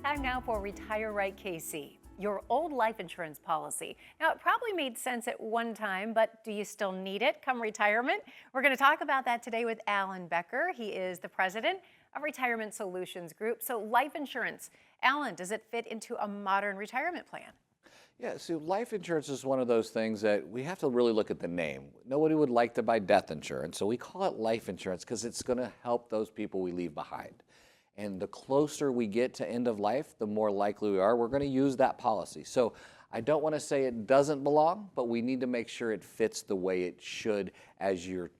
Time now for Retire Right KC, your old life insurance policy. Now, it probably made sense at one time, but do you still need it come retirement? We're going to talk about that today with Alan Becker. He is the president of Retirement Solutions Group. So, life insurance. Alan, does it fit into a modern retirement plan? Yeah, so life insurance is one of those things that we have to really look at the name. Nobody would like to buy death insurance, so we call it life insurance because it's going to help those people we leave behind. And the closer we get to end of life, the more likely we're going to use that policy. So I don't want to say it doesn't belong, but we need to make sure it fits the way it should as you're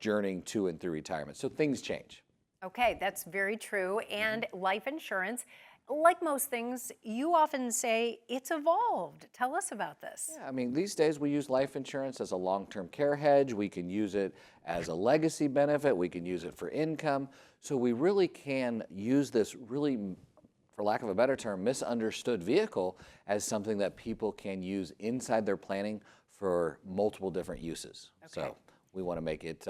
journeying to and through retirement. So things change. Okay, that's very true. And life insurance, like most things, you often say it's evolved. Tell us about this. Yeah, I mean, these days we use life insurance as a long-term care hedge. We can use it as a legacy benefit. We can use it for income. So we really can use this really, for lack of a better term, misunderstood vehicle as something that people can use inside their planning for multiple different uses. Okay. So we want to make it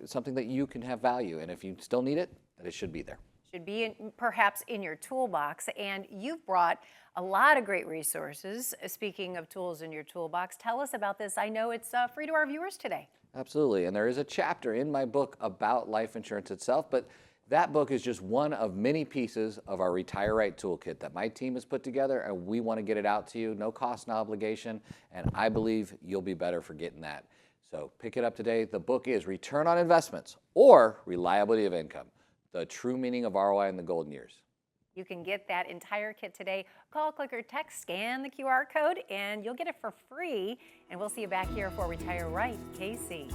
something that you can have value. And if you still need it, that it should be there. Should be perhaps in your toolbox. And you've brought a lot of great resources. Speaking of tools in your toolbox, tell us about this. I know it's free to our viewers today. Absolutely, and there is a chapter in my book about life insurance itself, but that book is just one of many pieces of our Retire Right toolkit that my team has put together, and we want to get it out to you, no cost, no obligation, and I believe you'll be better for getting that. So pick it up today. The book is Return on Investments or Reliability of Income, the true meaning of ROI in the golden years. You can get that entire kit today. Call, click, or text, scan the QR code, and you'll get it for free. And we'll see you back here for Retire Right KC.